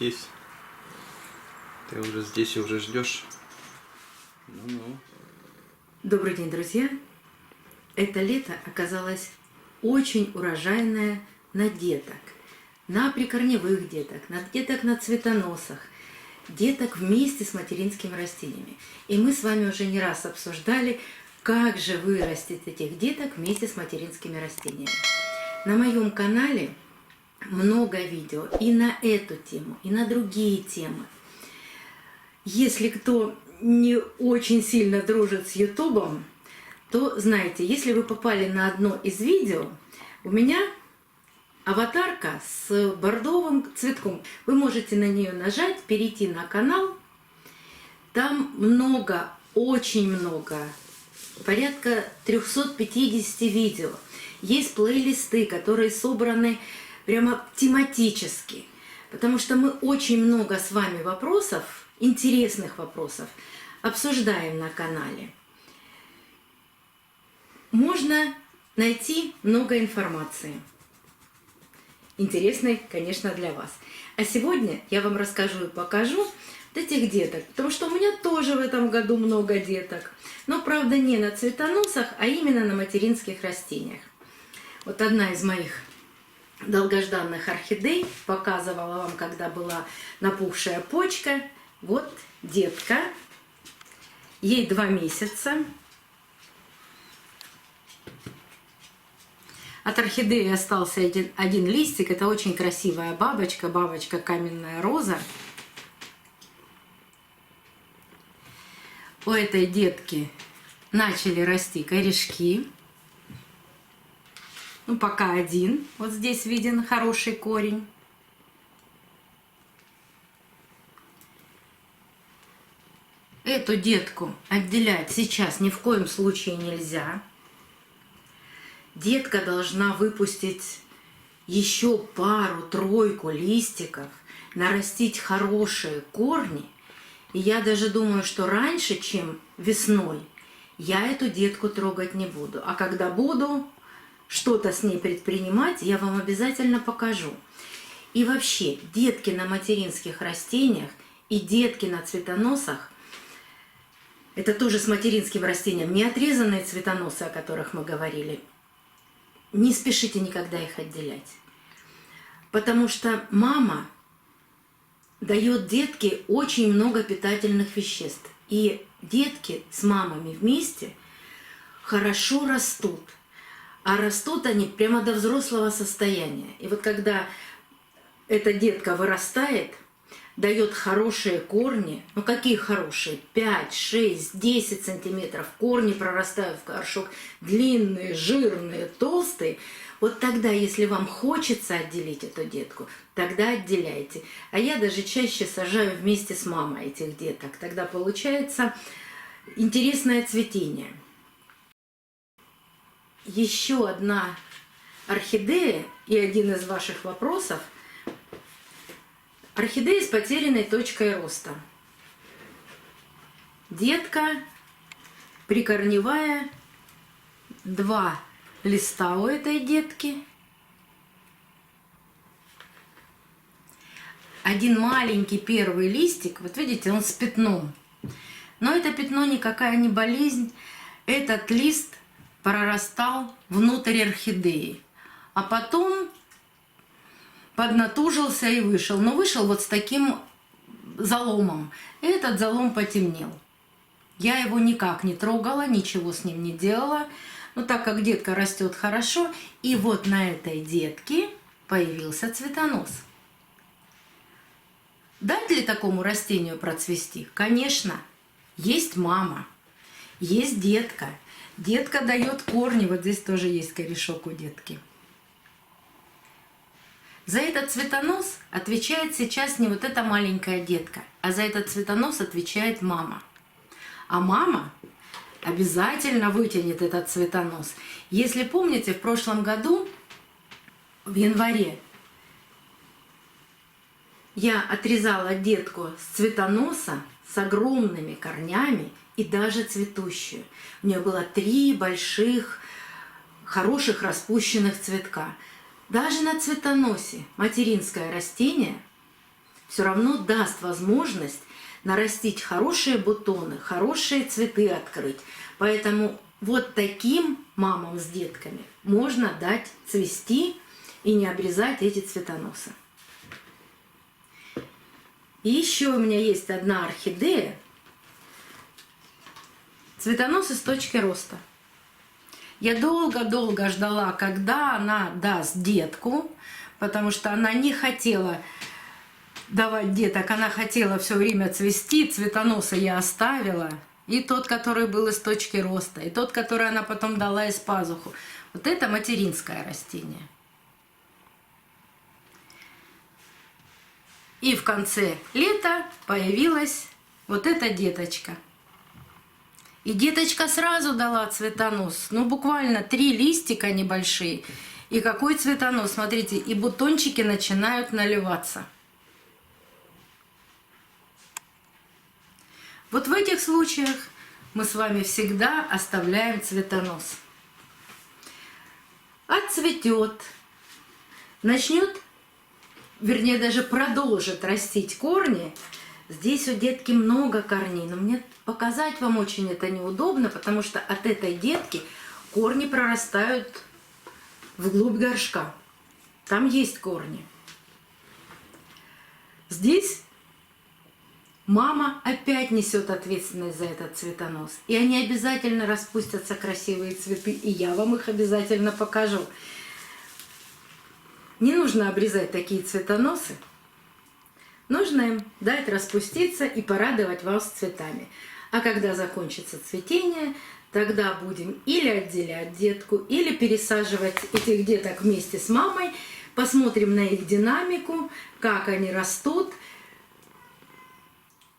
здесь. Ты уже здесь и уже ждешь. Ну-ну. Добрый день, друзья! Это лето оказалось очень урожайное на деток, на прикорневых деток, на деток на цветоносах, деток вместе с материнскими растениями. И мы с вами уже не раз обсуждали, как же вырастить этих деток вместе с материнскими растениями. На моем канале много видео и на эту тему, и на другие темы. Если кто не очень сильно дружит с Ютубом, то знаете, если вы попали на одно из видео, у меня аватарка с бордовым цветком. Вы можете на нее нажать, перейти на канал. Там много, очень много, порядка 350 видео. Есть плейлисты, которые собраны прямо тематически. Потому что мы очень много с вами вопросов, интересных вопросов, обсуждаем на канале. Можно найти много информации. Интересной, конечно, для вас. А сегодня я вам расскажу и покажу вот этих деток. Потому что у меня тоже в этом году много деток. Но, правда, не на цветоносах, а именно на материнских растениях. Вот одна из моих долгожданных орхидей, показывала вам, когда была напухшая почка. Вот детка, ей 2 месяца. От орхидеи остался один листик. Это очень красивая бабочка, бабочка каменная роза. У этой детки начали расти корешки. Ну, пока один. Вот здесь виден хороший корень. Эту детку отделять сейчас ни в коем случае нельзя. Детка должна выпустить еще пару-тройку листиков, нарастить хорошие корни. И я даже думаю, что раньше, чем весной, я эту детку трогать не буду. А когда буду что-то с ней предпринимать, я вам обязательно покажу. И вообще, детки на материнских растениях и детки на цветоносах, это тоже с материнским растением, не отрезанные цветоносы, о которых мы говорили, не спешите никогда их отделять. Потому что мама дает детке очень много питательных веществ. И детки с мамами вместе хорошо растут. А растут они прямо до взрослого состояния. И вот когда эта детка вырастает, дает хорошие корни, ну какие хорошие, 5, 6, 10 сантиметров, корни прорастают в горшок, длинные, жирные, толстые, вот тогда, если вам хочется отделить эту детку, тогда отделяйте. А я даже чаще сажаю вместе с мамой этих деток, тогда получается интересное цветение. Еще одна орхидея и один из ваших вопросов – орхидея с потерянной точкой роста. Детка прикорневая, 2 листа у этой детки. Один маленький первый листик, вот видите, он с пятном. Но это пятно никакая не болезнь. Этот лист прорастал внутрь орхидеи. А потом поднатужился и вышел. Но вышел вот с таким заломом. И этот залом потемнел. Я его никак не трогала, ничего с ним не делала. Но так как детка растет хорошо, и вот на этой детке появился цветонос. Дать ли такому растению процвести? Конечно. Есть мама, есть детка. Детка дает корни. Вот здесь тоже есть корешок у детки. За этот цветонос отвечает сейчас не вот эта маленькая детка, а за этот цветонос отвечает мама. А мама обязательно вытянет этот цветонос. Если помните, в прошлом году, в январе, я отрезала детку с цветоноса с огромными корнями и даже цветущую. У нее было 3 больших, хороших распущенных цветка. Даже на цветоносе материнское растение все равно даст возможность нарастить хорошие бутоны, хорошие цветы открыть. Поэтому вот таким мамам с детками можно дать цвести и не обрезать эти цветоносы. И еще у меня есть одна орхидея. Цветоносы с точки роста. Я долго-долго ждала, когда она даст детку, потому что она не хотела давать деток, она хотела все время цвести. Цветоносы я оставила. И тот, который был из точки роста, и тот, который она потом дала из пазуху. Вот это материнское растение. И в конце лета появилась вот эта деточка. И деточка сразу дала цветонос. Ну, буквально 3 листика небольшие. И какой цветонос, смотрите, и бутончики начинают наливаться. Вот в этих случаях мы с вами всегда оставляем цветонос. Отцветет, начнет, вернее даже продолжит растить корни. Здесь у детки много корней, но мне показать вам очень это неудобно, потому что от этой детки корни прорастают вглубь горшка. Там есть корни. Здесь мама опять несет ответственность за этот цветонос. И они обязательно распустятся, красивые цветы, и я вам их обязательно покажу. Не нужно обрезать такие цветоносы. Нужно им дать распуститься и порадовать вас цветами. А когда закончится цветение, тогда будем или отделять детку, или пересаживать этих деток вместе с мамой. Посмотрим на их динамику, как они растут.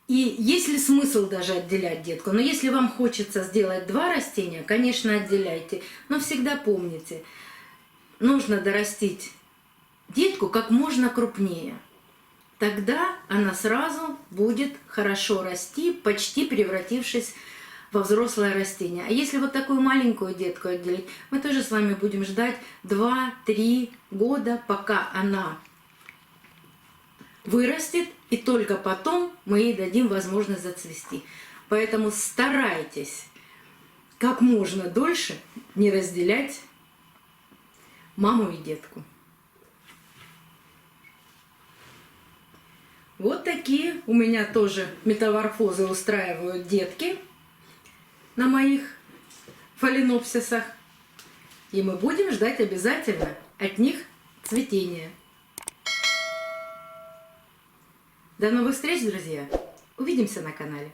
И есть ли смысл даже отделять детку? Но если вам хочется сделать 2 растения, конечно, отделяйте. Но всегда помните, нужно дорастить детку как можно крупнее. Тогда она сразу будет хорошо расти, почти превратившись во взрослое растение. А если вот такую маленькую детку отделить, мы тоже с вами будем ждать 2-3 года, пока она вырастет, и только потом мы ей дадим возможность зацвести. Поэтому старайтесь как можно дольше не разделять маму и детку. Вот такие у меня тоже метаморфозы устраивают детки на моих фаленопсисах. И мы будем ждать обязательно от них цветения. До новых встреч, друзья! Увидимся на канале.